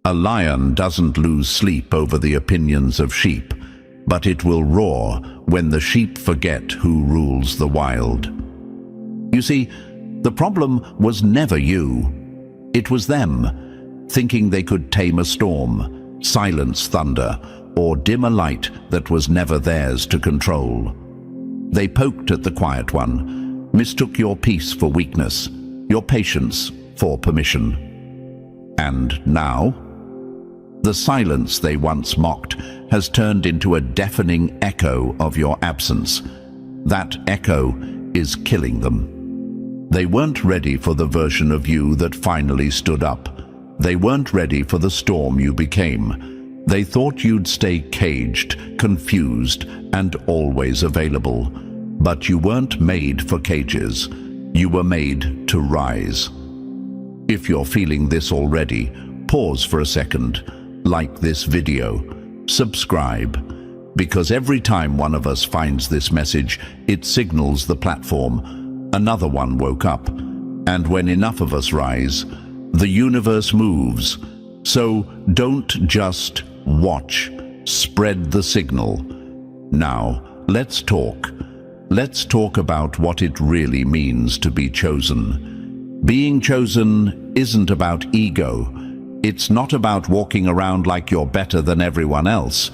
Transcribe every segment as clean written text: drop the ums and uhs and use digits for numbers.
A lion doesn't lose sleep over the opinions of sheep, but it will roar when the sheep forget who rules the wild. You see, the problem was never you. It was them, thinking they could tame a storm, silence thunder, or dim a light that was never theirs to control. They poked at the quiet one, mistook your peace for weakness, your patience for permission. And now, the silence they once mocked has turned into a deafening echo of your absence. That echo is killing them. They weren't ready for the version of you that finally stood up. They weren't ready for the storm you became. They thought you'd stay caged, confused, and always available. But you weren't made for cages. You were made to rise. If you're feeling this already, pause for a second, like this video, subscribe, because every time one of us finds this message, it signals the platform. Another one woke up, and when enough of us rise, the universe moves. So don't just watch, spread the signal. Now, let's talk. Let's talk about what it really means to be chosen. Being chosen isn't about ego. It's not about walking around like you're better than everyone else.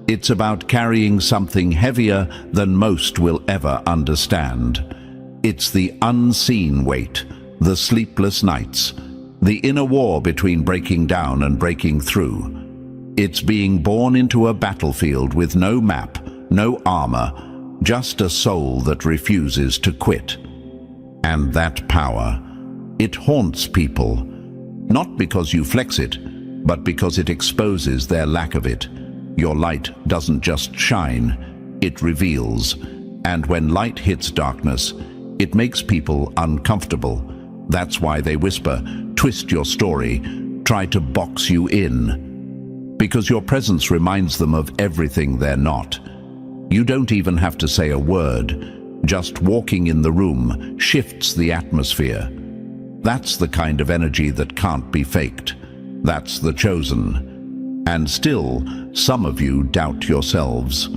It's about carrying something heavier than most will ever understand. It's the unseen weight, the sleepless nights, the inner war between breaking down and breaking through. It's being born into a battlefield with no map, no armor, just a soul that refuses to quit. And that power, it haunts people. Not because you flex it, but because it exposes their lack of it. Your light doesn't just shine, it reveals. And when light hits darkness, it makes people uncomfortable. That's why they whisper, twist your story, try to box you in. Because your presence reminds them of everything they're not. You don't even have to say a word. Just walking in the room shifts the atmosphere. That's the kind of energy that can't be faked. That's the chosen. And still, some of you doubt yourselves.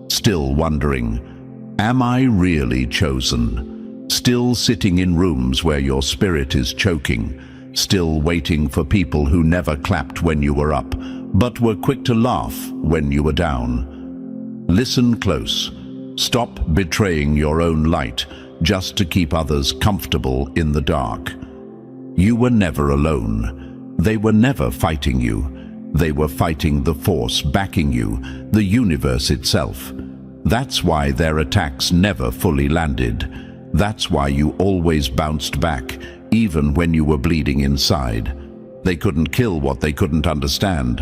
Still wondering, am I really chosen? Still sitting in rooms where your spirit is choking. Still waiting for people who never clapped when you were up, but were quick to laugh when you were down. Listen close. Stop betraying your own light just to keep others comfortable in the dark. You were never alone. They were never fighting you. They were fighting the force backing you, the universe itself. That's why their attacks never fully landed. That's why you always bounced back, even when you were bleeding inside. They couldn't kill what they couldn't understand.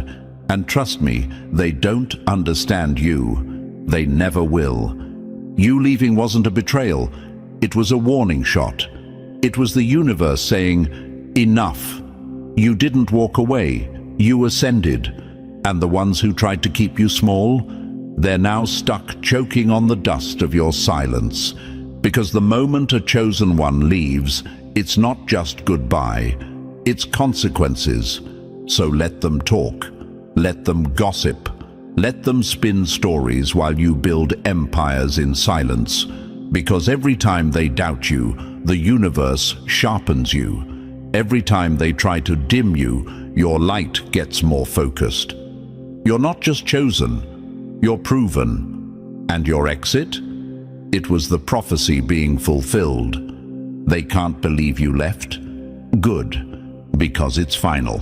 And trust me, they don't understand you. They never will. You leaving wasn't a betrayal. It was a warning shot. It was the universe saying, enough. You didn't walk away. You ascended. And the ones who tried to keep you small, they're now stuck choking on the dust of your silence. Because the moment a chosen one leaves, it's not just goodbye. It's consequences. So let them talk. Let them gossip. Let them spin stories while you build empires in silence. Because every time they doubt you, the universe sharpens you. Every time they try to dim you, your light gets more focused. You're not just chosen, you're proven. And your exit? It was the prophecy being fulfilled. They can't believe you left? Good, because it's final.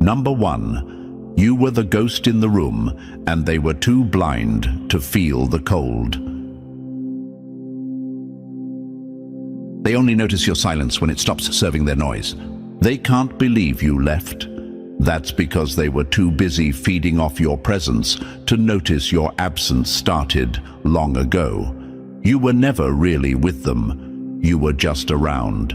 Number 1, you were the ghost in the room, and they were too blind to feel the cold. They only notice your silence when it stops serving their noise. They can't believe you left. That's because they were too busy feeding off your presence to notice your absence started long ago. You were never really with them. You were just around.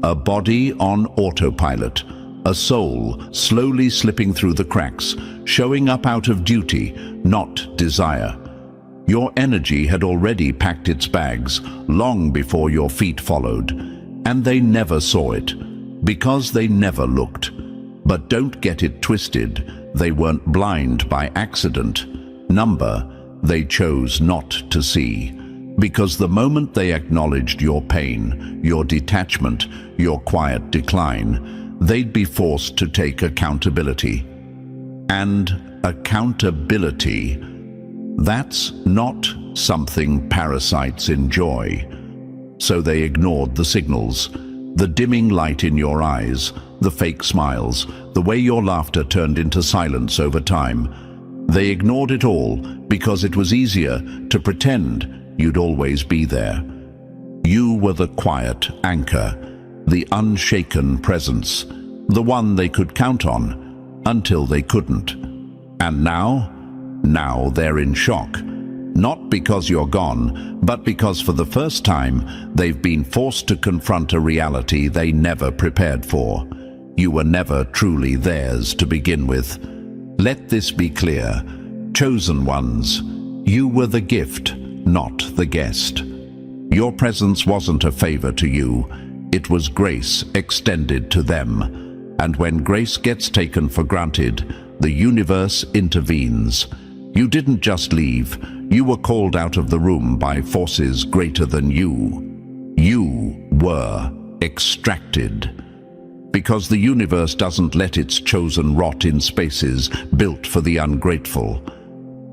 A body on autopilot. A soul slowly slipping through the cracks, showing up out of duty, not desire. Your energy had already packed its bags long before your feet followed, and they never saw it, because they never looked. But don't get it twisted. They weren't blind by accident. Number, they chose not to see. Because the moment they acknowledged your pain, your detachment, your quiet decline, they'd be forced to take accountability. And accountability, that's not something parasites enjoy. So they ignored the signals, the dimming light in your eyes, the fake smiles, the way your laughter turned into silence over time. They ignored it all because it was easier to pretend you'd always be there. You were the quiet anchor, the unshaken presence, the one they could count on until they couldn't. And now they're in shock. Not because you're gone, but because for the first time they've been forced to confront a reality they never prepared for. You were never truly theirs to begin with. Let this be clear. Chosen ones, you were the gift, not the guest. Your presence wasn't a favor to you. It was grace extended to them. And when grace gets taken for granted, the universe intervenes. You didn't just leave. You were called out of the room by forces greater than you. You were extracted. Because the universe doesn't let its chosen rot in spaces built for the ungrateful.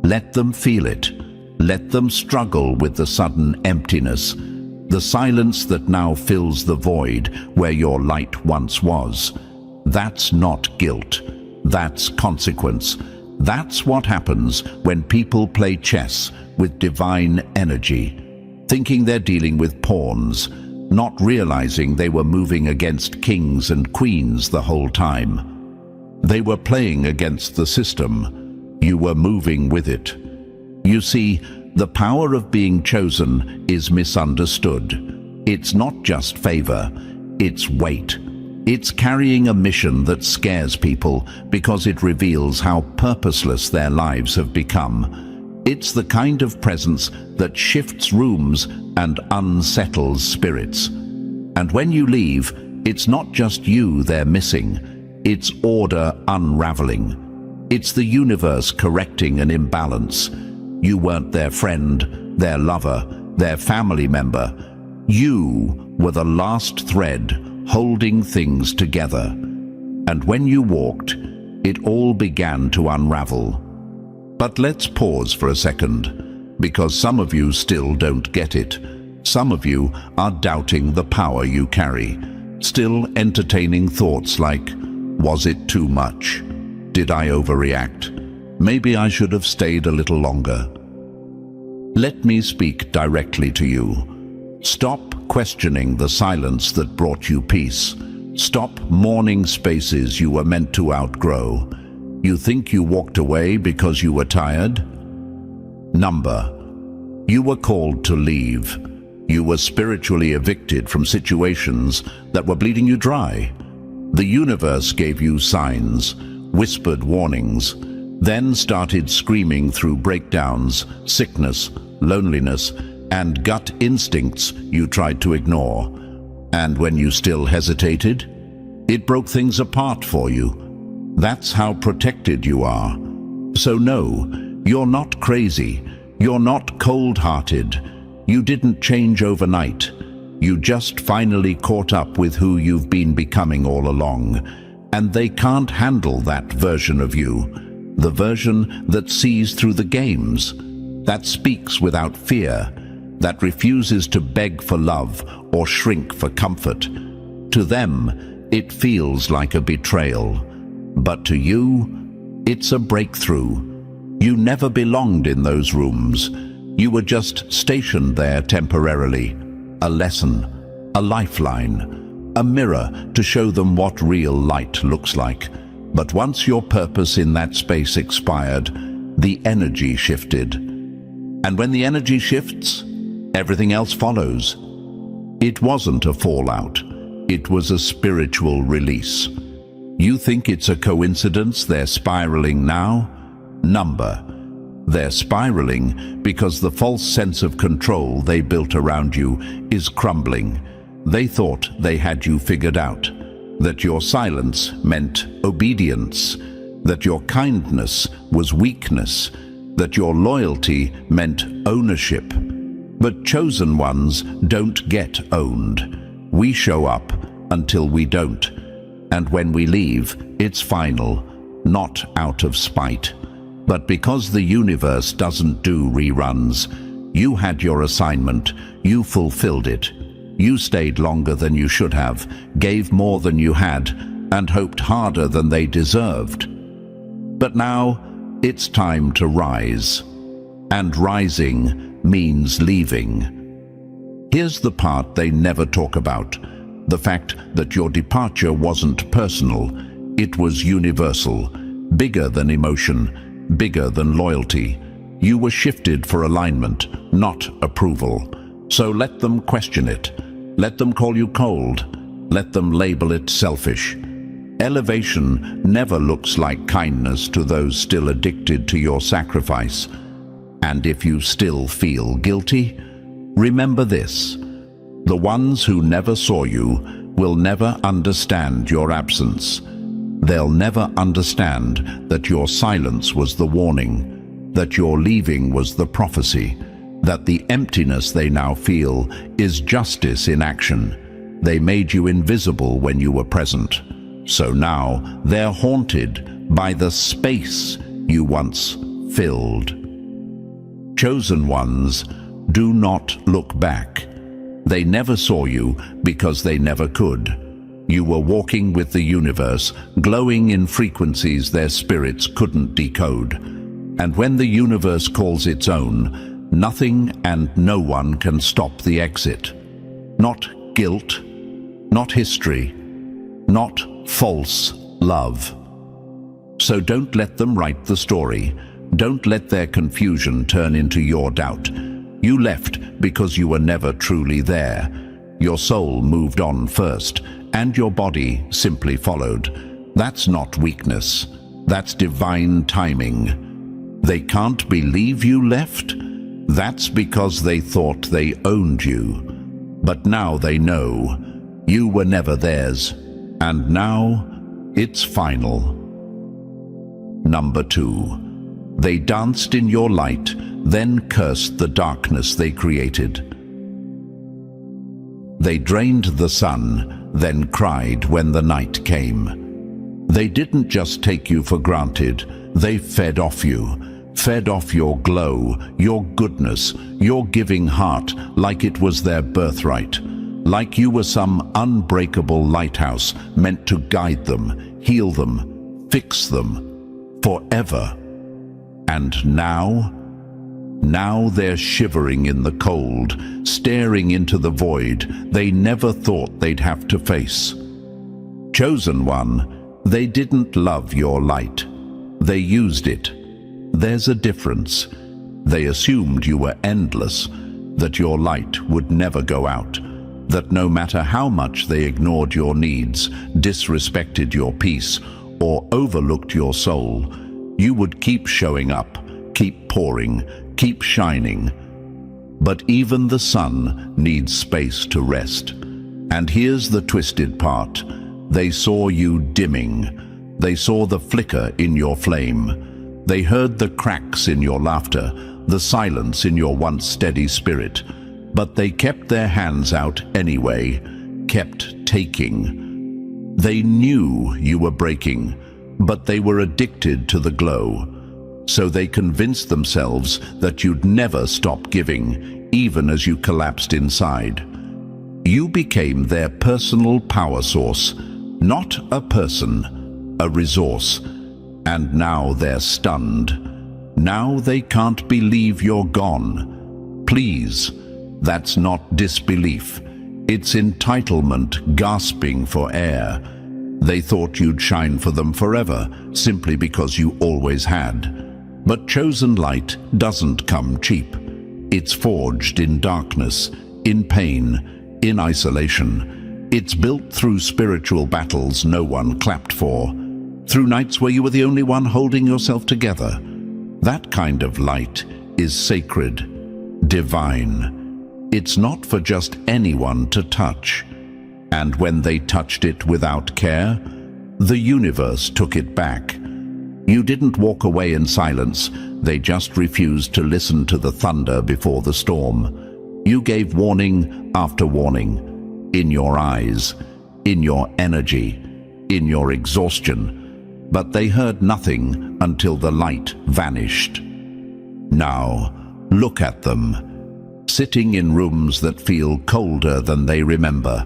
Let them feel it. Let them struggle with the sudden emptiness, the silence that now fills the void where your light once was. That's not guilt. That's consequence. That's what happens when people play chess with divine energy, thinking they're dealing with pawns, not realizing they were moving against kings and queens the whole time. They were playing against the system. You were moving with it. You see, the power of being chosen is misunderstood. It's not just favor, it's weight. It's carrying a mission that scares people because it reveals how purposeless their lives have become. It's the kind of presence that shifts rooms and unsettles spirits. And when you leave, it's not just you they're missing. It's order unraveling. It's the universe correcting an imbalance. You weren't their friend, their lover, their family member. You were the last thread holding things together. And when you walked, it all began to unravel. But let's pause for a second, because some of you still don't get it. Some of you are doubting the power you carry, still entertaining thoughts like, was it too much? Did I overreact? Maybe I should have stayed a little longer. Let me speak directly to you. Stop questioning the silence that brought you peace. Stop mourning spaces you were meant to outgrow. You think you walked away because you were tired? Number, you were called to leave. You were spiritually evicted from situations that were bleeding you dry. The universe gave you signs, whispered warnings, then started screaming through breakdowns, sickness, loneliness, and gut instincts you tried to ignore. And when you still hesitated, it broke things apart for you. That's how protected you are. So no, you're not crazy. You're not cold-hearted. You didn't change overnight. You just finally caught up with who you've been becoming all along. And they can't handle that version of you. The version that sees through the games, that speaks without fear, that refuses to beg for love or shrink for comfort. To them, it feels like a betrayal. But to you, it's a breakthrough. You never belonged in those rooms. You were just stationed there temporarily. A lesson, a lifeline, a mirror to show them what real light looks like. But once your purpose in that space expired, the energy shifted. And when the energy shifts, everything else follows. It wasn't a fallout. It was a spiritual release. You think it's a coincidence they're spiraling now? Number, they're spiraling because the false sense of control they built around you is crumbling. They thought they had you figured out. that your silence meant obedience, that your kindness was weakness, that your loyalty meant ownership. But chosen ones don't get owned. We show up until we don't. And when we leave, it's final, not out of spite. But because the universe doesn't do reruns, you had your assignment, you fulfilled it. You stayed longer than you should have, gave more than you had, and hoped harder than they deserved. But now, it's time to rise. And rising means leaving. Here's the part they never talk about. The fact that your departure wasn't personal, it was universal, bigger than emotion, bigger than loyalty. You were shifted for alignment, not approval. So let them question it. Let them call you cold. Let them label it selfish. Elevation never looks like kindness to those still addicted to your sacrifice. And if you still feel guilty, remember this. The ones who never saw you will never understand your absence. They'll never understand that your silence was the warning, that your leaving was the prophecy, that the emptiness they now feel is justice in action. They made you invisible when you were present. So now they're haunted by the space you once filled. Chosen ones, do not look back. They never saw you because they never could. You were walking with the universe, glowing in frequencies their spirits couldn't decode. And when the universe calls its own, nothing and no one can stop the exit. Not guilt, not history, not false love. So don't let them write the story. Don't let their confusion turn into your doubt. You left because you were never truly there. Your soul moved on first, and your body simply followed. That's not weakness. That's divine timing. They can't believe you left? That's because they thought they owned you. But now they know. You were never theirs. And now, it's final. Number 2. They danced in your light, then cursed the darkness they created. They drained the sun, then cried when the night came. They didn't just take you for granted, they fed off you. Fed off your glow, your goodness, your giving heart like it was their birthright. Like you were some unbreakable lighthouse meant to guide them, heal them, fix them, forever. And now they're shivering in the cold, staring into the void they never thought they'd have to face. Chosen one, they didn't love your light. They used it. There's a difference. They assumed you were endless, that your light would never go out, that no matter how much they ignored your needs, disrespected your peace, or overlooked your soul, you would keep showing up, keep pouring, keep shining. But even the sun needs space to rest. And here's the twisted part. They saw you dimming. They saw the flicker in your flame. They heard the cracks in your laughter, the silence in your once steady spirit. But they kept their hands out anyway, kept taking. They knew you were breaking, but they were addicted to the glow. So they convinced themselves that you'd never stop giving, even as you collapsed inside. You became their personal power source, not a person, a resource. And now they're stunned. Now they can't believe you're gone. Please, that's not disbelief. It's entitlement gasping for air. They thought you'd shine for them forever, simply because you always had. But chosen light doesn't come cheap. It's forged in darkness, in pain, in isolation. It's built through spiritual battles no one clapped for, through nights where you were the only one holding yourself together. That kind of light is sacred, divine. It's not for just anyone to touch. And when they touched it without care, the universe took it back. You didn't walk away in silence, they just refused to listen to the thunder before the storm. You gave warning after warning, in your eyes, in your energy, in your exhaustion, but they heard nothing until the light vanished. Now, look at them, sitting in rooms that feel colder than they remember,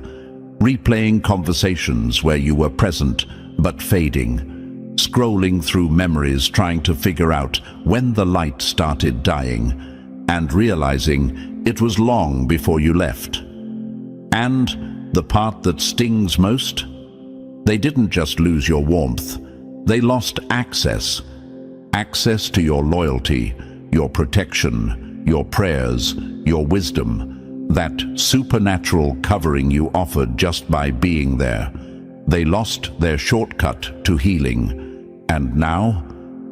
replaying conversations where you were present but fading, scrolling through memories trying to figure out when the light started dying, and realizing it was long before you left. And the part that stings most? They didn't just lose your warmth, they lost access. Access to your loyalty, your protection, your prayers, your wisdom, that supernatural covering you offered just by being there. They lost their shortcut to healing, and now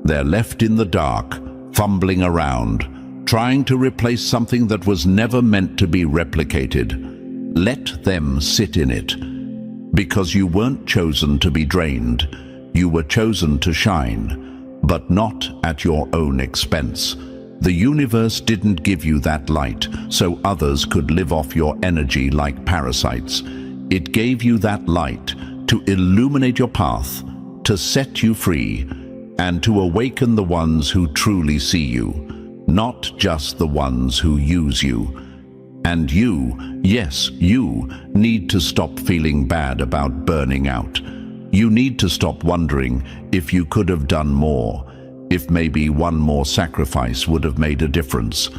they're left in the dark, fumbling around, trying to replace something that was never meant to be replicated. Let them sit in it, because you weren't chosen to be drained. You were chosen to shine, but not at your own expense. The universe didn't give you that light so others could live off your energy like parasites. It gave you that light to illuminate your path, to set you free, and to awaken the ones who truly see you, not just the ones who use you. And you, yes, you, need to stop feeling bad about burning out. You need to stop wondering if you could have done more, if maybe one more sacrifice would have made a difference.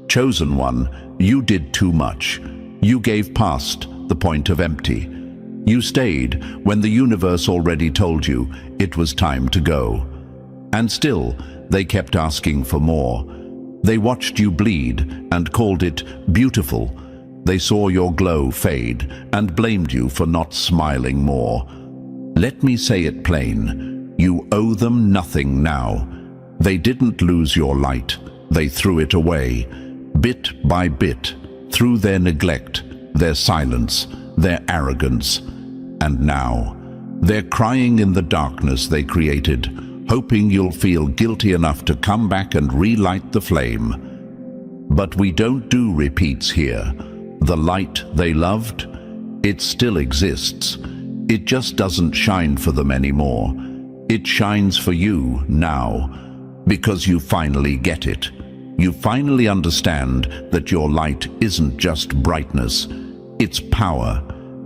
Chosen one, you did too much. You gave past the point of empty. You stayed when the universe already told you it was time to go. And still, they kept asking for more. They watched you bleed and called it beautiful. They saw your glow fade and blamed you for not smiling more. Let me say it plain, you owe them nothing now. They didn't lose your light, they threw it away, bit by bit, through their neglect, their silence, their arrogance. And now, they're crying in the darkness they created, hoping you'll feel guilty enough to come back and relight the flame. But we don't do repeats here. The light they loved, it still exists. It just doesn't shine for them anymore. It shines for you now, because you finally get it. You finally understand that your light isn't just brightness, it's power,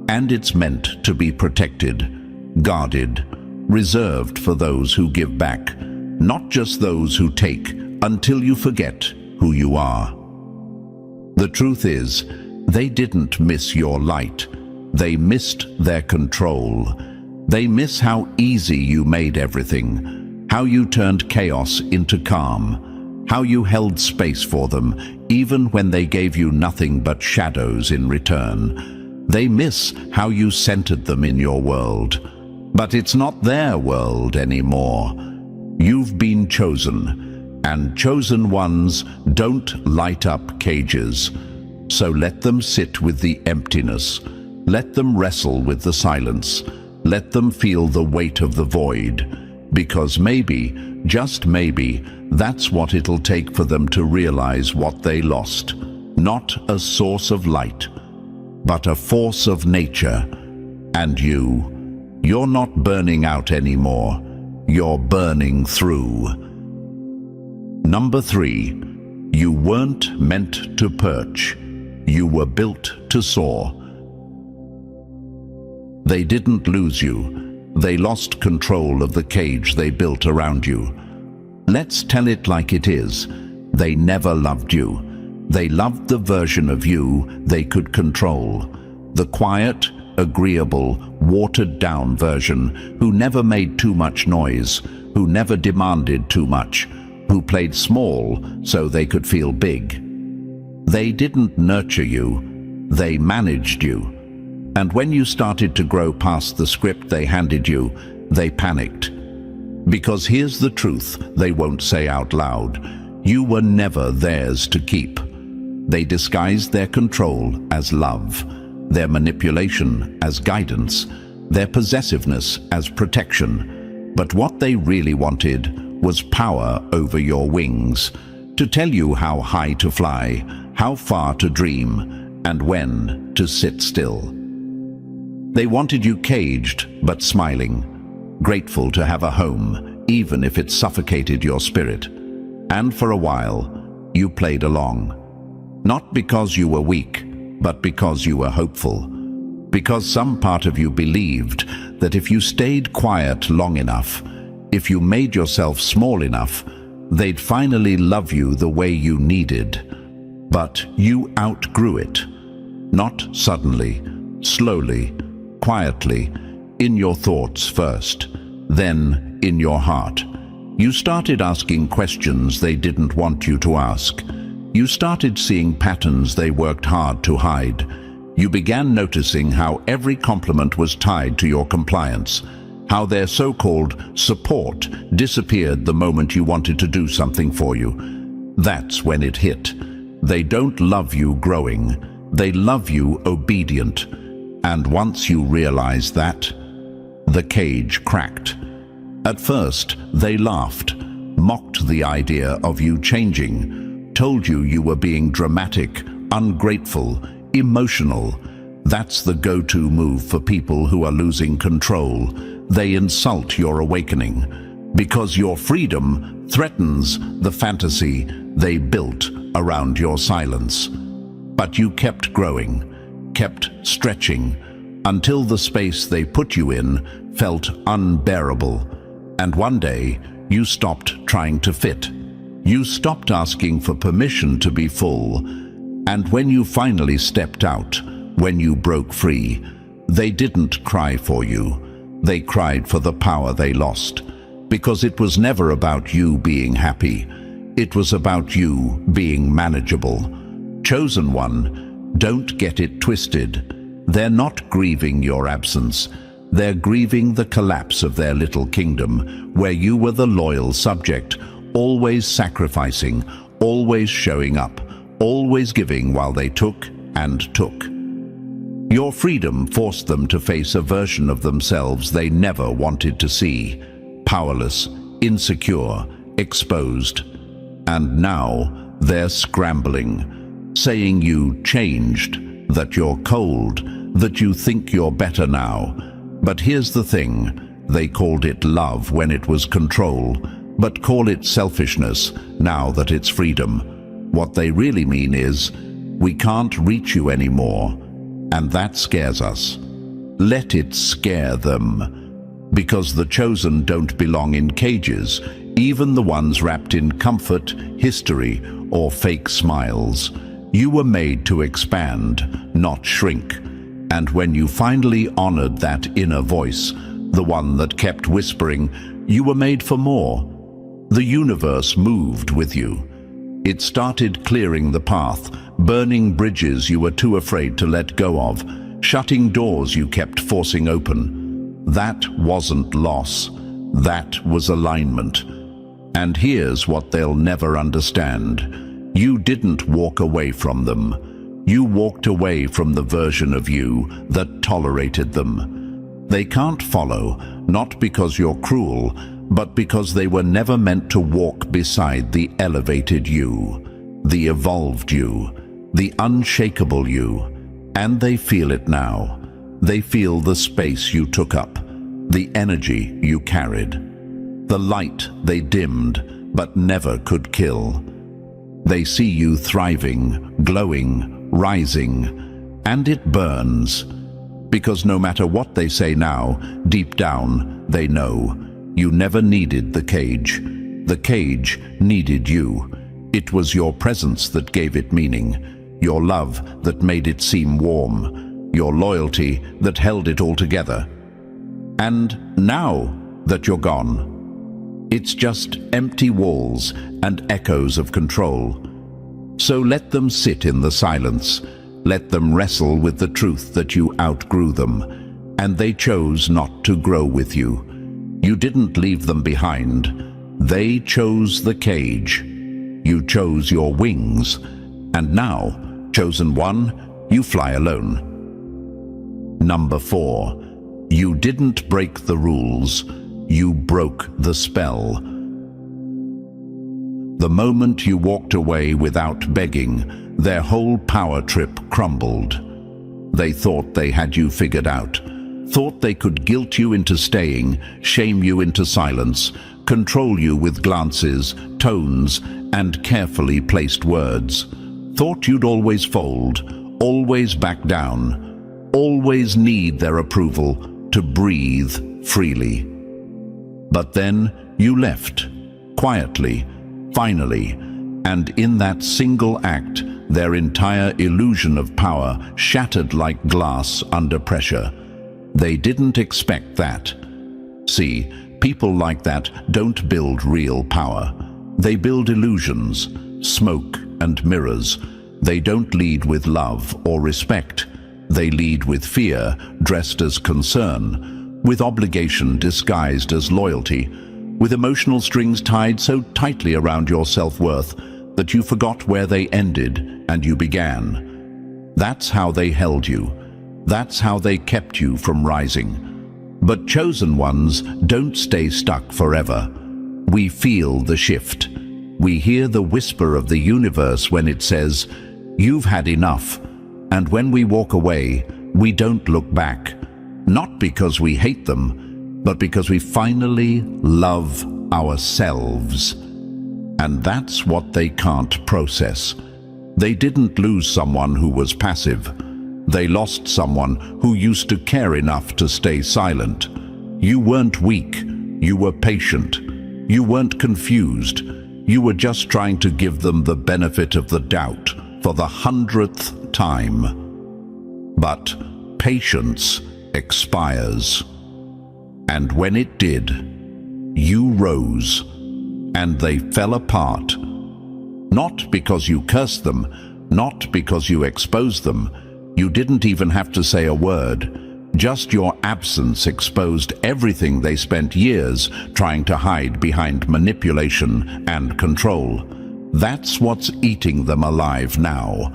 and it's meant to be protected, guarded, reserved for those who give back, not just those who take until you forget who you are. The truth is, they didn't miss your light. They missed their control. They miss how easy you made everything, how you turned chaos into calm, how you held space for them even when they gave you nothing but shadows in return. They miss how you centered them in your world. But it's not their world anymore. You've been chosen, and chosen ones don't light up cages. So let them sit with the emptiness. Let them wrestle with the silence. Let them feel the weight of the void. Because maybe, just maybe, that's what it'll take for them to realize what they lost. Not a source of light, but a force of nature. And you're not burning out anymore. You're burning through. Number 3, you weren't meant to perch. You were built to soar. They didn't lose you. They lost control of the cage they built around you. Let's tell it like it is. They never loved you. They loved the version of you they could control. The quiet, agreeable, watered-down version who never made too much noise, who never demanded too much, who played small so they could feel big. They didn't nurture you, they managed you. And when you started to grow past the script they handed you, they panicked. Because here's the truth they won't say out loud. You were never theirs to keep. They disguised their control as love. their manipulation as guidance, their possessiveness as protection. But what they really wanted was power over your wings, to tell you how high to fly, how far to dream, and when to sit still. They wanted you caged but smiling, grateful to have a home, even if it suffocated your spirit. And for a while, you played along. Not because you were weak, but because you were hopeful. Because some part of you believed that if you stayed quiet long enough, if you made yourself small enough, they'd finally love you the way you needed. But you outgrew it. Not suddenly, slowly, quietly, in your thoughts first, then in your heart. You started asking questions they didn't want you to ask. You started seeing patterns they worked hard to hide. You began noticing how every compliment was tied to your compliance, how their so-called support disappeared the moment you wanted to do something for you. That's when it hit. They don't love you growing. They love you obedient. And once you realized that, the cage cracked. At first, they laughed, mocked the idea of you changing, told you were being dramatic, ungrateful, emotional. That's the go-to move for people who are losing control. They insult your awakening, because your freedom threatens the fantasy they built around your silence. But you kept growing, kept stretching, until the space they put you in felt unbearable. And one day, you stopped trying to fit. You stopped asking for permission to be full. And when you finally stepped out, when you broke free, they didn't cry for you. They cried for the power they lost. Because it was never about you being happy. It was about you being manageable. Chosen one, don't get it twisted. They're not grieving your absence. They're grieving the collapse of their little kingdom, where you were the loyal subject, always sacrificing, always showing up, always giving while they took and took. Your freedom forced them to face a version of themselves they never wanted to see. Powerless, insecure, exposed. And now they're scrambling, saying you changed, that you're cold, that you think you're better now. But here's the thing, they called it love when it was control, but call it selfishness now that it's freedom. What they really mean is, we can't reach you anymore, and that scares us. Let it scare them, because the chosen don't belong in cages, even the ones wrapped in comfort, history, or fake smiles. You were made to expand, not shrink. And when you finally honored that inner voice, the one that kept whispering, you were made for more, the universe moved with you. It started clearing the path, burning bridges you were too afraid to let go of, shutting doors you kept forcing open. That wasn't loss. That was alignment. And here's what they'll never understand. You didn't walk away from them. You walked away from the version of you that tolerated them. They can't follow, not because you're cruel, but because they were never meant to walk beside the elevated you, the evolved you, the unshakable you. And they feel it now. They feel the space you took up, the energy you carried, the light they dimmed but never could kill. They see you thriving, glowing, rising, and it burns. Because no matter what they say now, deep down, they know you never needed the cage. The cage needed you. It was your presence that gave it meaning, your love that made it seem warm, your loyalty that held it all together. And now that you're gone, it's just empty walls and echoes of control. So let them sit in the silence. Let them wrestle with the truth that you outgrew them, and they chose not to grow with you. You didn't leave them behind. They chose the cage. You chose your wings. And now, chosen one, you fly alone. Number 4. You didn't break the rules, you broke the spell. The moment you walked away without begging, their whole power trip crumbled. They thought they had you figured out, thought they could guilt you into staying, shame you into silence, control you with glances, tones, and carefully placed words. Thought you'd always fold, always back down, always need their approval to breathe freely. But then you left, quietly, finally, and in that single act, their entire illusion of power shattered like glass under pressure. They didn't expect that. See, people like that don't build real power. They build illusions, smoke and mirrors. They don't lead with love or respect. They lead with fear dressed as concern, with obligation disguised as loyalty, with emotional strings tied so tightly around your self-worth that you forgot where they ended and you began. That's how they held you. That's how they kept you from rising. But chosen ones don't stay stuck forever. We feel the shift. We hear the whisper of the universe when it says, "You've had enough." And when we walk away, we don't look back. Not because we hate them, but because we finally love ourselves. And that's what they can't process. They didn't lose someone who was passive. They lost someone who used to care enough to stay silent. You weren't weak. You were patient. You weren't confused. You were just trying to give them the benefit of the doubt for the 100th time. But patience expires. And when it did, you rose, and they fell apart. Not because you cursed them, not because you exposed them. You didn't even have to say a word. Just your absence exposed everything they spent years trying to hide behind manipulation and control. That's what's eating them alive now.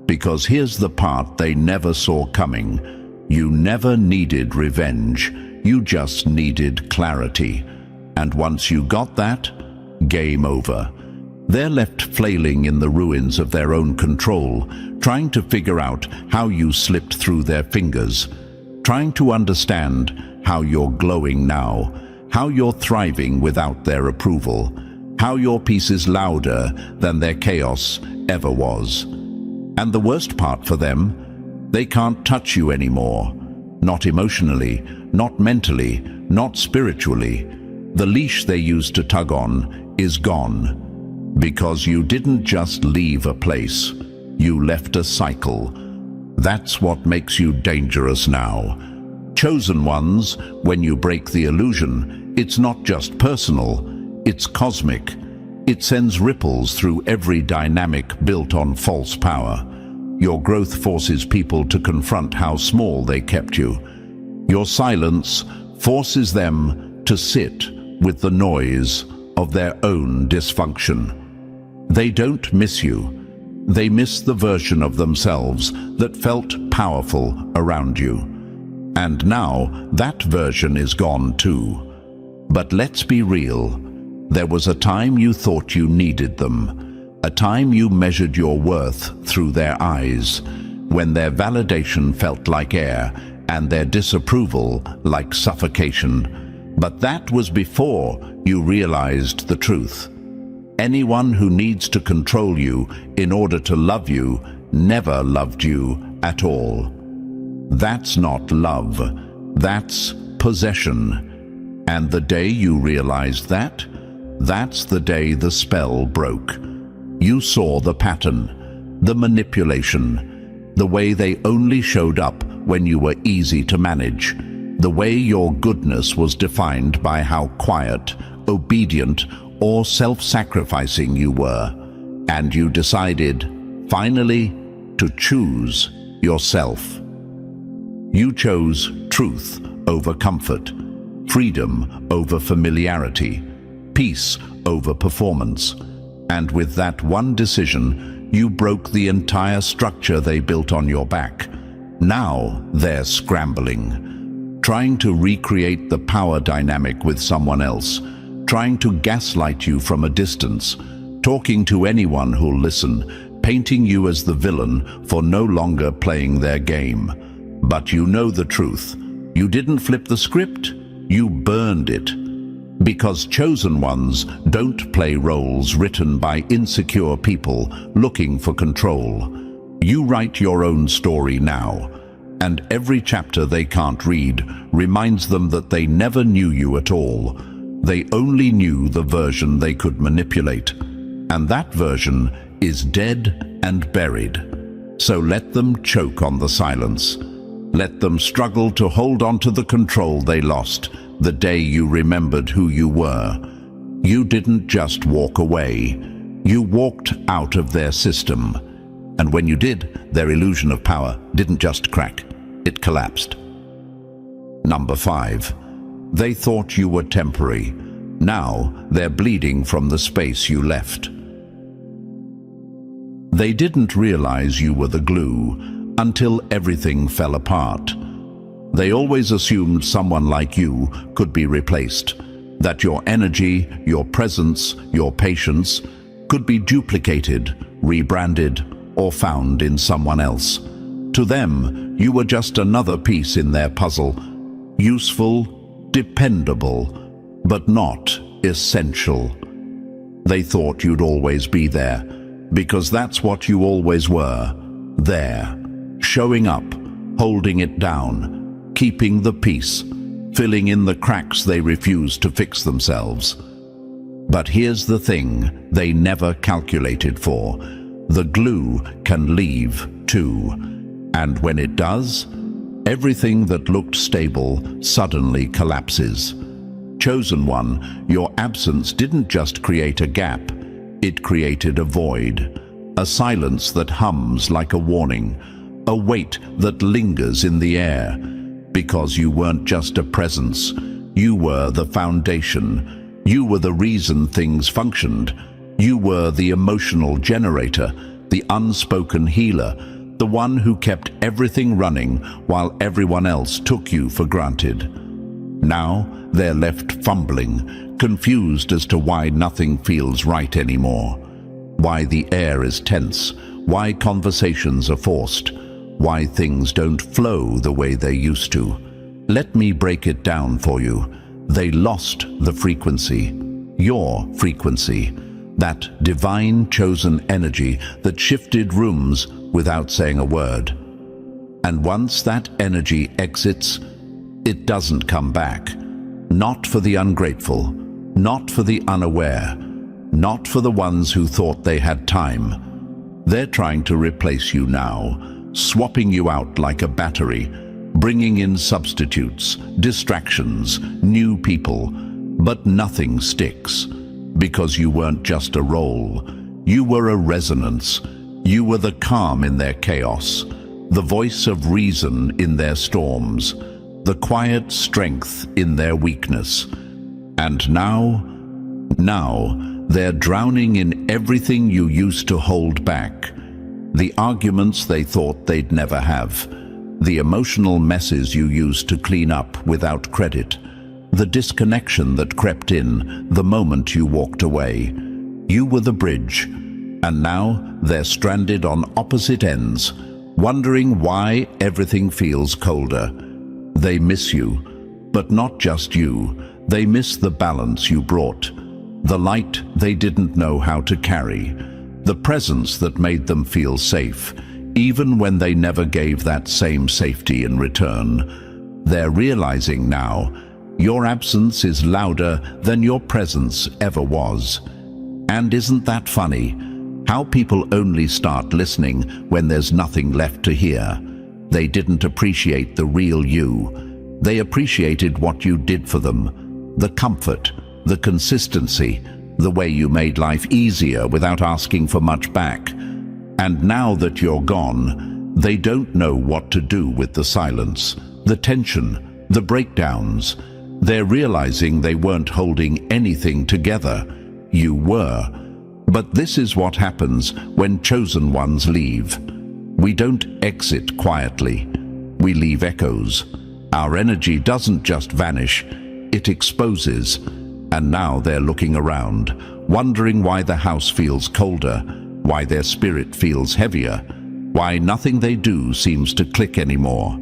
Because here's the part they never saw coming. You never needed revenge. You just needed clarity. And once you got that, game over. They're left flailing in the ruins of their own control, trying to figure out how you slipped through their fingers, trying to understand how you're glowing now, how you're thriving without their approval, how your peace is louder than their chaos ever was. And the worst part for them, they can't touch you anymore. Not emotionally, not mentally, not spiritually. The leash they used to tug on is gone. Because you didn't just leave a place, you left a cycle. That's what makes you dangerous now. Chosen ones, when you break the illusion, it's not just personal, it's cosmic. It sends ripples through every dynamic built on false power. Your growth forces people to confront how small they kept you. Your silence forces them to sit with the noise of their own dysfunction. They don't miss you. They miss the version of themselves that felt powerful around you. And now that version is gone too. But let's be real. There was a time you thought you needed them. A time you measured your worth through their eyes, when their validation felt like air and their disapproval like suffocation. But that was before you realized the truth. Anyone who needs to control you in order to love you never loved you at all. That's not love. That's possession. And the day you realized that, that's the day the spell broke. You saw the pattern, the manipulation, the way they only showed up when you were easy to manage, the way your goodness was defined by how quiet, obedient, or self-sacrificing you were. And you decided, finally, to choose yourself. You chose truth over comfort, freedom over familiarity, peace over performance. And with that one decision, you broke the entire structure they built on your back. Now they're scrambling, trying to recreate the power dynamic with someone else, trying to gaslight you from a distance, talking to anyone who'll listen, painting you as the villain for no longer playing their game. But you know the truth. You didn't flip the script, you burned it. Because chosen ones don't play roles written by insecure people looking for control. You write your own story now, and every chapter they can't read reminds them that they never knew you at all. They only knew the version they could manipulate, and that version is dead and buried. So let them choke on the silence. Let them struggle to hold on to the control they lost the day you remembered who you were. You didn't just walk away. You walked out of their system. And when you did, their illusion of power didn't just crack, it collapsed. Number 5. They thought you were temporary. Now they're bleeding from the space you left. They didn't realize you were the glue until everything fell apart. They always assumed someone like you could be replaced, that your energy, your presence, your patience could be duplicated, rebranded, or found in someone else. To them, you were just another piece in their puzzle, useful, dependable, but not essential. They thought you'd always be there, because that's what you always were, there, showing up, holding it down, keeping the peace, filling in the cracks they refused to fix themselves. But here's the thing they never calculated for. The glue can leave too. And when it does, everything that looked stable suddenly collapses. Chosen one, your absence didn't just create a gap, it created a void, a silence that hums like a warning, a weight that lingers in the air. Because you weren't just a presence, you were the foundation. You were the reason things functioned. You were the emotional generator, the unspoken healer, the one who kept everything running while everyone else took you for granted. Now they're left fumbling, confused as to why nothing feels right anymore, why the air is tense, why conversations are forced, why things don't flow the way they used to. Let me break it down for you. They lost the frequency, your frequency, that divine chosen energy that shifted rooms without saying a word. And once that energy exits, it doesn't come back. Not for the ungrateful, not for the unaware, not for the ones who thought they had time. They're trying to replace you now, swapping you out like a battery, bringing in substitutes, distractions, new people, but nothing sticks, because you weren't just a role. You were a resonance. You were the calm in their chaos, the voice of reason in their storms, the quiet strength in their weakness. And now they're drowning in everything you used to hold back. The arguments they thought they'd never have, the emotional messes you used to clean up without credit, the disconnection that crept in the moment you walked away. You were the bridge, and now they're stranded on opposite ends, wondering why everything feels colder. They miss you, but not just you. They miss the balance you brought, the light they didn't know how to carry, the presence that made them feel safe, even when they never gave that same safety in return. They're realizing now, your absence is louder than your presence ever was. And isn't that funny? How people only start listening when there's nothing left to hear. They didn't appreciate the real you. They appreciated what you did for them, the comfort, the consistency, the way you made life easier without asking for much back. And now that you're gone, they don't know what to do with the silence, the tension, the breakdowns. They're realizing they weren't holding anything together. You were. But this is what happens when chosen ones leave. We don't exit quietly. we leave echoes. Our energy doesn't just vanish, it exposes. And now they're looking around, wondering why the house feels colder, why their spirit feels heavier, why nothing they do seems to click anymore.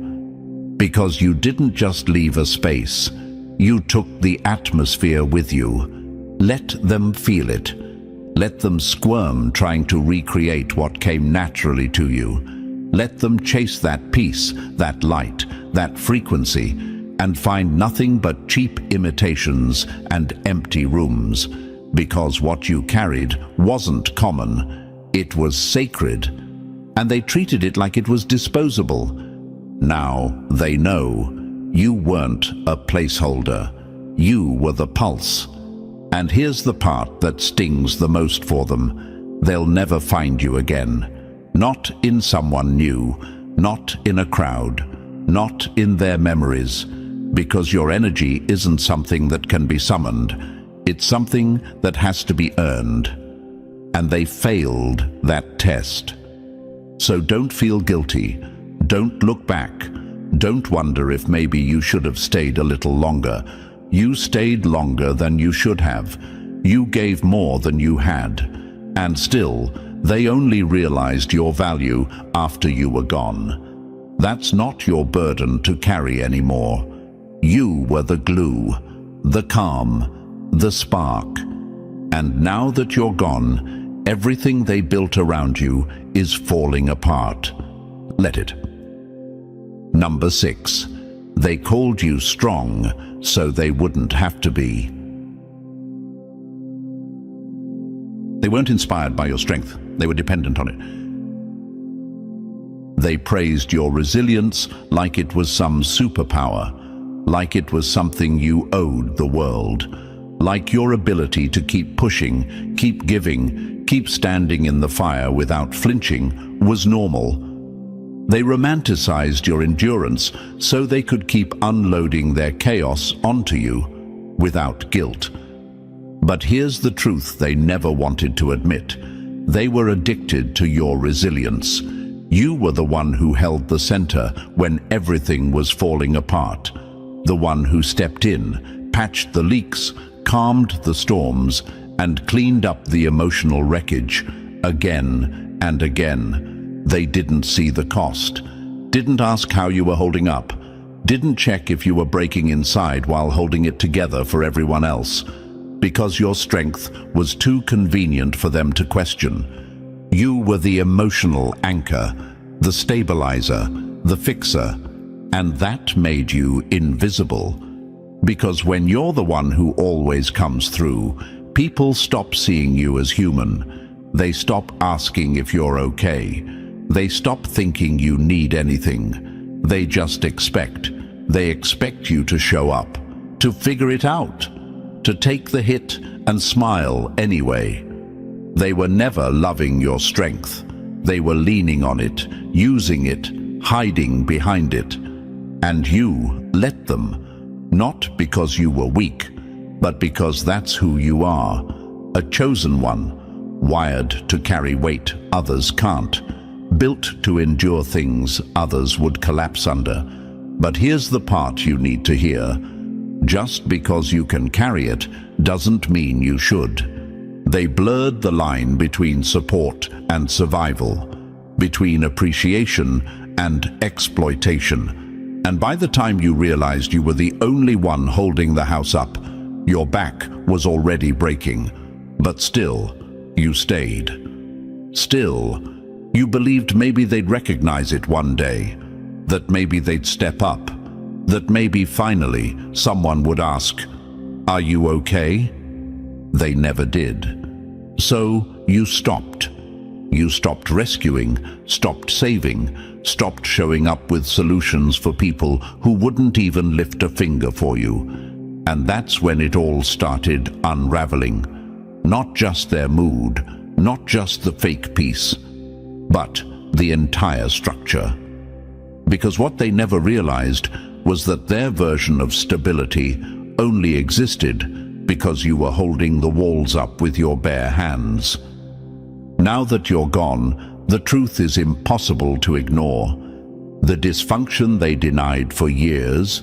Because you didn't just leave a space, you took the atmosphere with you. Let them feel it. Let them squirm trying to recreate what came naturally to you. Let them chase that peace, that light, that frequency, and find nothing but cheap imitations and empty rooms. Because what you carried wasn't common, it was sacred, and they treated it like it was disposable. Now they know you weren't a placeholder. You were the pulse. And here's the part that stings the most for them. They'll never find you again. Not in someone new, not in a crowd, not in their memories. Because your energy isn't something that can be summoned. It's something that has to be earned. And they failed that test. So don't feel guilty. Don't look back. Don't wonder if maybe you should have stayed a little longer. You stayed longer than you should have. You gave more than you had. And still, they only realized your value after you were gone. That's not your burden to carry anymore. You were the glue, the calm, the spark. And now that you're gone, everything they built around you is falling apart. Let it. Number 6. They called you strong, so they wouldn't have to be. They weren't inspired by your strength. They were dependent on it. They praised your resilience like it was some superpower, like it was something you owed the world, like your ability to keep pushing, keep giving, keep standing in the fire without flinching was normal. They romanticized your endurance so they could keep unloading their chaos onto you without guilt. But here's the truth they never wanted to admit. They were addicted to your resilience. You were the one who held the center when everything was falling apart. The one who stepped in, patched the leaks, calmed the storms, and cleaned up the emotional wreckage again and again. They didn't see the cost, didn't ask how you were holding up, didn't check if you were breaking inside while holding it together for everyone else, because your strength was too convenient for them to question. You were the emotional anchor, the stabilizer, the fixer, and that made you invisible. Because when you're the one who always comes through, people stop seeing you as human. They stop asking if you're okay. They stop thinking you need anything. They just expect. They expect you to show up, to figure it out, to take the hit and smile anyway. They were never loving your strength. They were leaning on it, using it, hiding behind it. And you let them, not because you were weak, but because that's who you are, a chosen one, wired to carry weight others can't, built to endure things others would collapse under. But here's the part you need to hear. Just because you can carry it doesn't mean you should. They blurred the line between support and survival, between appreciation and exploitation. And by the time you realized you were the only one holding the house up, your back was already breaking. But still, you stayed. Still, you believed maybe they'd recognize it one day, that maybe they'd step up, that maybe finally someone would ask, "Are you okay?" They never did. So you stopped. You stopped rescuing, stopped saving, stopped showing up with solutions for people who wouldn't even lift a finger for you. And that's when it all started unraveling. Not just their mood, not just the fake peace, but the entire structure. Because what they never realized was that their version of stability only existed because you were holding the walls up with your bare hands. Now that you're gone, the truth is impossible to ignore. The dysfunction they denied for years,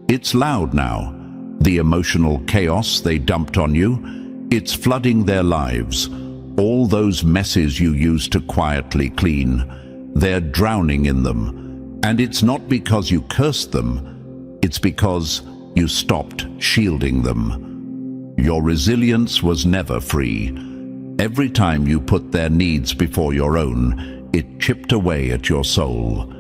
it's loud now. The emotional chaos they dumped on you, it's flooding their lives. All those messes you used to quietly clean, they're drowning in them. And it's not because you cursed them, it's because you stopped shielding them. Your resilience was never free. Every time you put their needs before your own, it chipped away at your soul.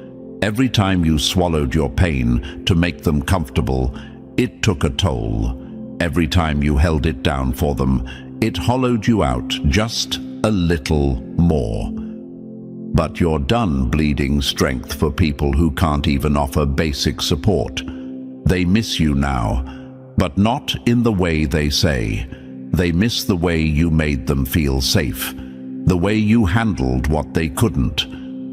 Every time you swallowed your pain to make them comfortable, it took a toll. Every time you held it down for them, it hollowed you out just a little more. But you're done bleeding strength for people who can't even offer basic support. They miss you now, but not in the way they say. They miss the way you made them feel safe, the way you handled what they couldn't,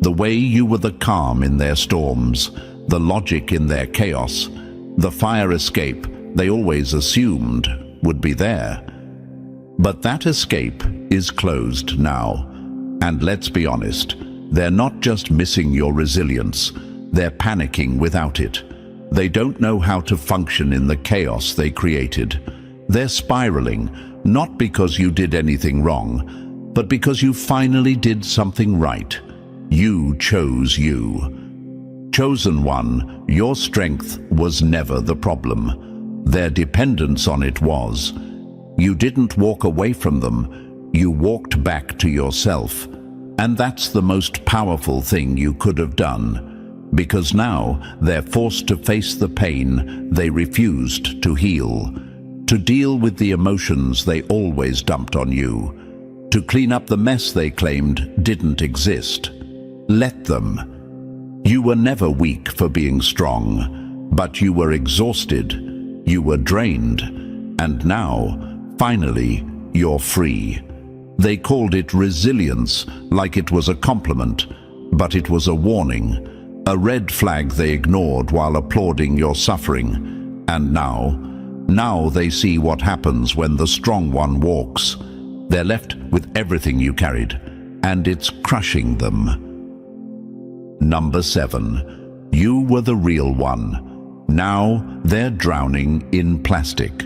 the way you were the calm in their storms, the logic in their chaos, the fire escape they always assumed would be there. But that escape is closed now. And let's be honest, they're not just missing your resilience, they're panicking without it. They don't know how to function in the chaos they created. They're spiraling, not because you did anything wrong, but because you finally did something right. You chose you. Chosen one, your strength was never the problem. Their dependence on it was. You didn't walk away from them, you walked back to yourself. And that's the most powerful thing you could have done, because now they're forced to face the pain they refused to heal, to deal with the emotions they always dumped on you, to clean up the mess they claimed didn't exist. Let them. You were never weak for being strong, but you were exhausted, you were drained, and now, finally, you're free. They called it resilience, like it was a compliment, but it was a warning, a red flag they ignored while applauding your suffering. And now they see what happens when the strong one walks. They're left with everything you carried, and it's crushing them. Number 7. You were the real one. Now they're drowning in plastic.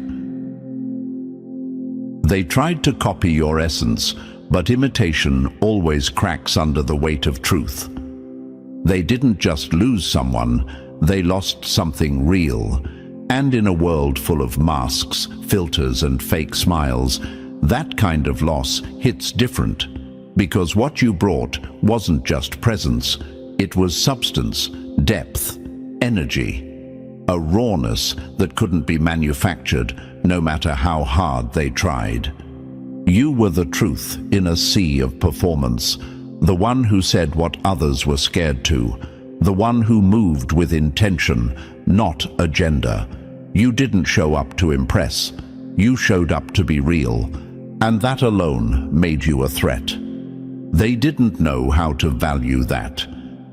They tried to copy your essence, but imitation always cracks under the weight of truth. They didn't just lose someone, they lost something real. And in a world full of masks, filters, and fake smiles, that kind of loss hits different. Because what you brought wasn't just presence, it was substance, depth, energy. A rawness that couldn't be manufactured, no matter how hard they tried. You were the truth in a sea of performance, the one who said what others were scared to, the one who moved with intention, not agenda. You didn't show up to impress, you showed up to be real, and that alone made you a threat. They didn't know how to value that.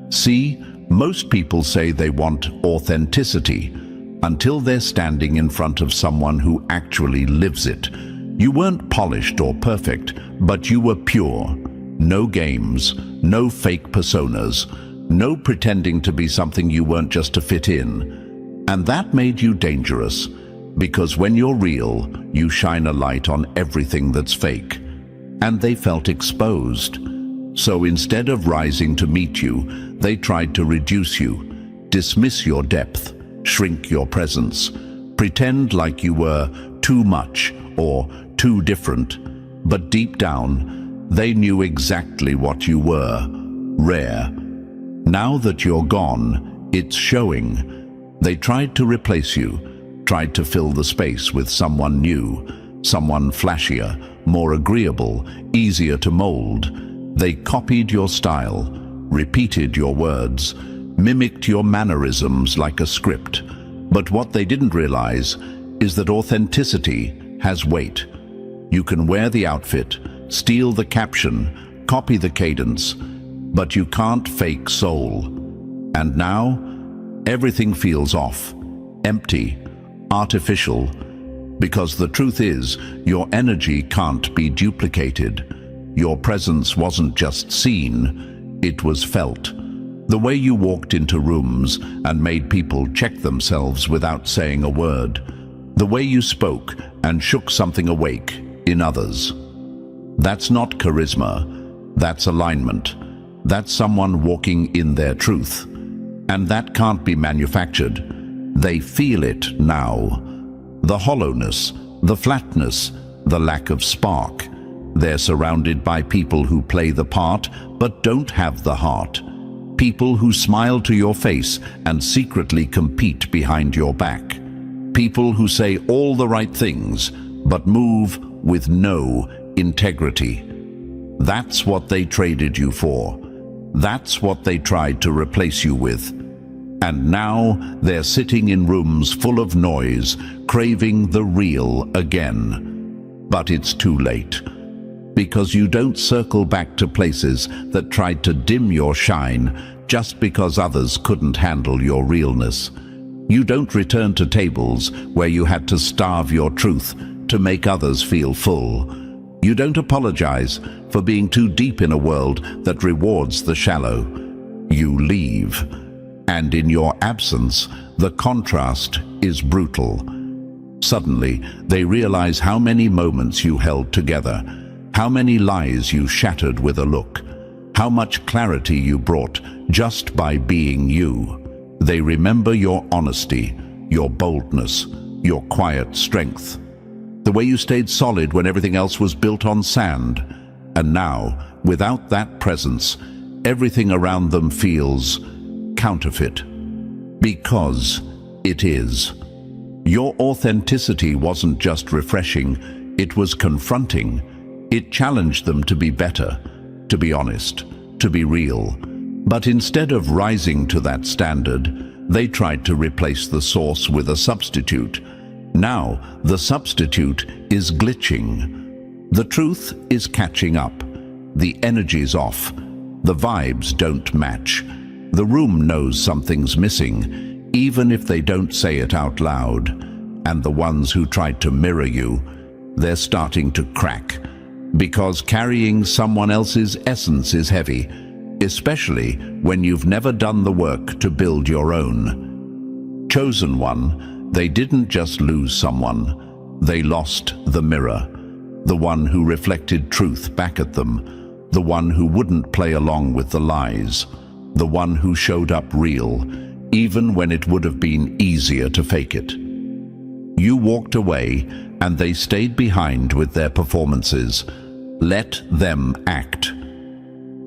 See, most people say they want authenticity until they're standing in front of someone who actually lives it. You weren't polished or perfect, but you were pure. No games, no fake personas, no pretending to be something you weren't just to fit in. And that made you dangerous, because when you're real, you shine a light on everything that's fake. And they felt exposed. So instead of rising to meet you, they tried to reduce you, dismiss your depth, shrink your presence, pretend like you were too much or too different. But deep down, they knew exactly what you were, rare. Now that you're gone, it's showing. They tried to replace you, tried to fill the space with someone new, someone flashier, more agreeable, easier to mold. They copied your style, repeated your words, mimicked your mannerisms like a script. But what they didn't realize is that authenticity has weight. You can wear the outfit, steal the caption, copy the cadence, but you can't fake soul. And now, everything feels off, empty, artificial, because the truth is, your energy can't be duplicated. Your presence wasn't just seen, it was felt. The way you walked into rooms and made people check themselves without saying a word. The way you spoke and shook something awake in others. That's not charisma, that's alignment. That's someone walking in their truth. And that can't be manufactured. They feel it now. The hollowness, the flatness, the lack of spark. They're surrounded by people who play the part but don't have the heart. People who smile to your face and secretly compete behind your back. People who say all the right things but move with no integrity. That's what they traded you for. That's what they tried to replace you with. And now they're sitting in rooms full of noise, craving the real again. But it's too late. Because you don't circle back to places that tried to dim your shine just because others couldn't handle your realness. You don't return to tables where you had to starve your truth to make others feel full. You don't apologize for being too deep in a world that rewards the shallow. You leave. And in your absence, the contrast is brutal. Suddenly, they realize how many moments you held together, how many lies you shattered with a look, how much clarity you brought just by being you. They remember your honesty, your boldness, your quiet strength, the way you stayed solid when everything else was built on sand. And now, without that presence, everything around them feels counterfeit. Because it is. Your authenticity wasn't just refreshing, it was confronting. It challenged them to be better, to be honest, to be real. But instead of rising to that standard, they tried to replace the source with a substitute. Now, the substitute is glitching. The truth is catching up. The energy's off. The vibes don't match. The room knows something's missing, even if they don't say it out loud. And the ones who tried to mirror you, they're starting to crack. Because carrying someone else's essence is heavy, especially when you've never done the work to build your own. Chosen one, they didn't just lose someone, they lost the mirror. The one who reflected truth back at them, the one who wouldn't play along with the lies, the one who showed up real, even when it would have been easier to fake it. You walked away, and they stayed behind with their performances. Let them act.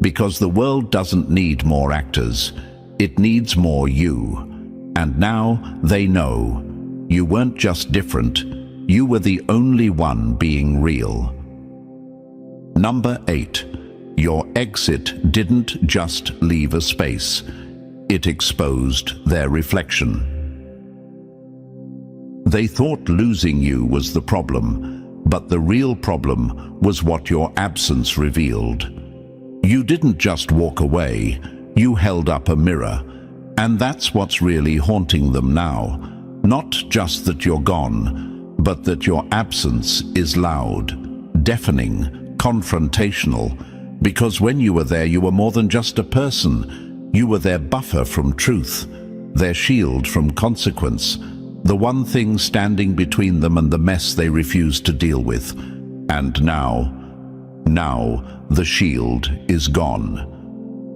Because the world doesn't need more actors, it needs more you. And now they know. You weren't just different, you were the only one being real. Number 8. Your exit didn't just leave a space. It exposed their reflection. They thought losing you was the problem, but the real problem was what your absence revealed. You didn't just walk away, you held up a mirror. And that's what's really haunting them now. Not just that you're gone, but that your absence is loud, deafening, confrontational. Because when you were there, you were more than just a person. You were their buffer from truth, their shield from consequence, the one thing standing between them and the mess they refused to deal with. And now the shield is gone.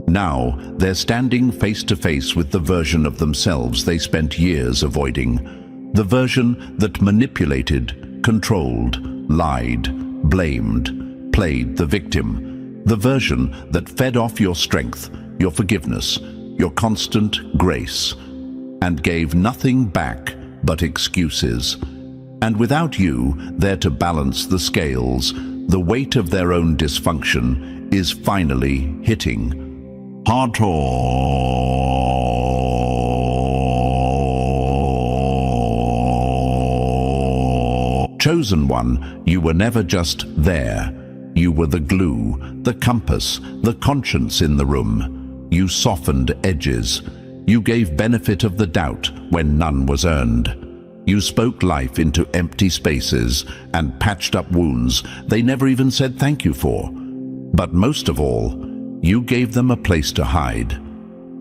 Now they're standing face to face with the version of themselves they spent years avoiding. The version that manipulated, controlled, lied, blamed, played the victim. The version that fed off your strength, your forgiveness, your constant grace, and gave nothing back but excuses. And without you there to balance the scales, the weight of their own dysfunction is finally hitting. Chosen one, you were never just there. You were the glue, the compass, the conscience in the room. You softened edges. You gave benefit of the doubt when none was earned. You spoke life into empty spaces and patched up wounds they never even said thank you for. But most of all, you gave them a place to hide.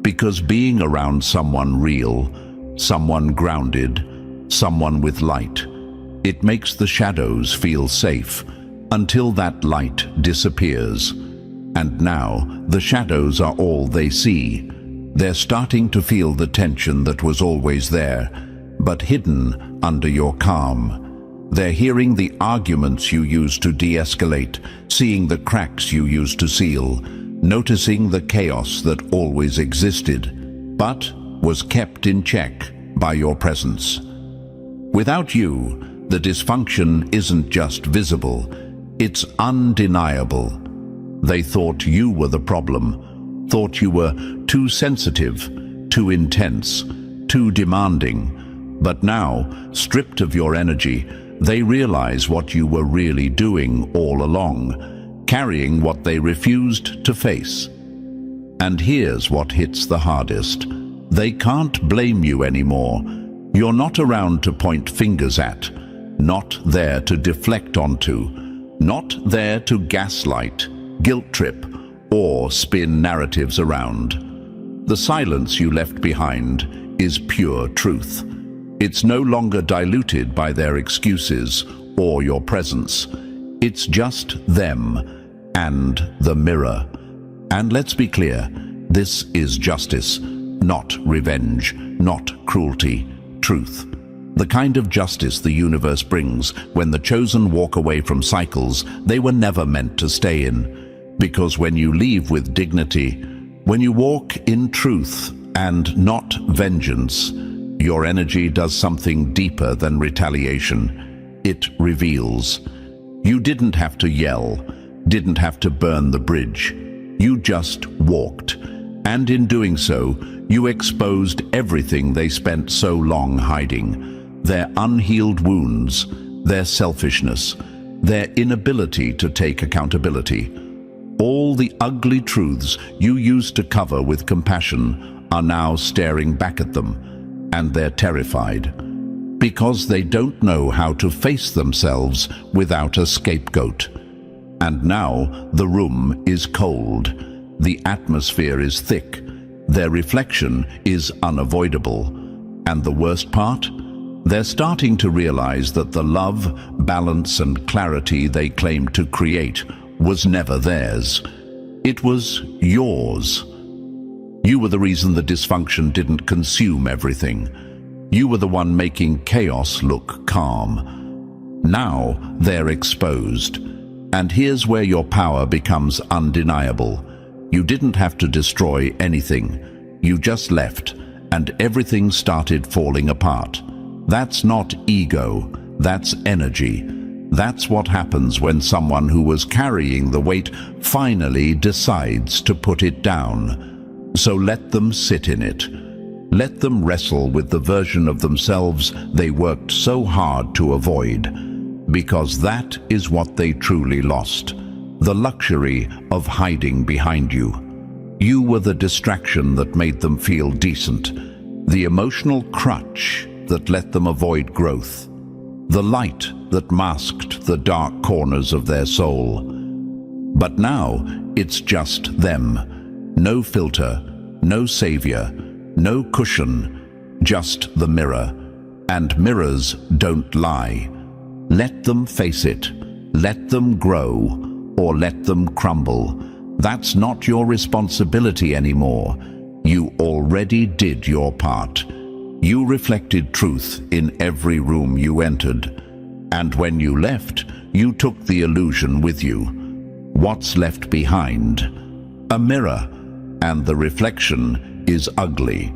Because being around someone real, someone grounded, someone with light, it makes the shadows feel safe until that light disappears. And now the shadows are all they see. They're starting to feel the tension that was always there, but hidden under your calm. They're hearing the arguments you used to de-escalate, seeing the cracks you used to seal, noticing the chaos that always existed, but was kept in check by your presence. Without you, the dysfunction isn't just visible, it's undeniable. They thought you were the problem, thought you were too sensitive, too intense, too demanding. But now, stripped of your energy, they realize what you were really doing all along, carrying what they refused to face. And here's what hits the hardest. They can't blame you anymore. You're not around to point fingers at, not there to deflect onto, not there to gaslight, guilt trip, or spin narratives around. The silence you left behind is pure truth. It's no longer diluted by their excuses or your presence. It's just them and the mirror. And let's be clear, this is justice, not revenge, not cruelty, truth. The kind of justice the universe brings when the chosen walk away from cycles they were never meant to stay in. Because when you leave with dignity, when you walk in truth and not vengeance, your energy does something deeper than retaliation. It reveals. You didn't have to yell, didn't have to burn the bridge. You just walked. And in doing so, you exposed everything they spent so long hiding. Their unhealed wounds, their selfishness, their inability to take accountability. All the ugly truths you used to cover with compassion are now staring back at them. And they're terrified, because they don't know how to face themselves without a scapegoat. And now the room is cold, the atmosphere is thick, their reflection is unavoidable. And the worst part? They're starting to realize that the love, balance and clarity they claimed to create was never theirs. It was yours. You were the reason the dysfunction didn't consume everything. You were the one making chaos look calm. Now they're exposed. And here's where your power becomes undeniable. You didn't have to destroy anything. You just left, and everything started falling apart. That's not ego, that's energy. That's what happens when someone who was carrying the weight finally decides to put it down. So let them sit in it. Let them wrestle with the version of themselves they worked so hard to avoid. Because that is what they truly lost. The luxury of hiding behind you. You were the distraction that made them feel decent. The emotional crutch that let them avoid growth. The light that masked the dark corners of their soul. But now it's just them. No filter, no savior, no cushion, just the mirror. And mirrors don't lie. Let them face it. Let them grow, or let them crumble. That's not your responsibility anymore. You already did your part. You reflected truth in every room you entered. And when you left, you took the illusion with you. What's left behind? A mirror. And the reflection is ugly.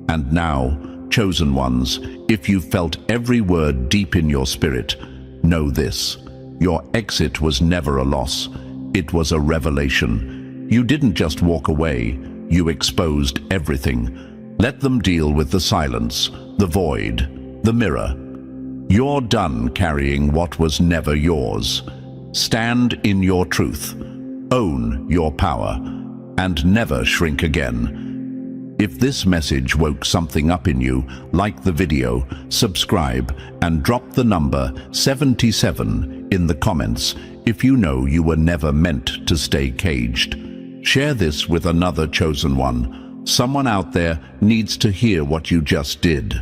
And now, chosen ones, if you felt every word deep in your spirit, know this. Your exit was never a loss. It was a revelation. You didn't just walk away. You exposed everything. Let them deal with the silence, the void, the mirror. You're done carrying what was never yours. Stand in your truth. Own your power. And never shrink again. If this message woke something up in you, like the video, subscribe, and drop the number 77 in the comments if you know you were never meant to stay caged. Share this with another chosen one, Someone out there needs to hear what you just did.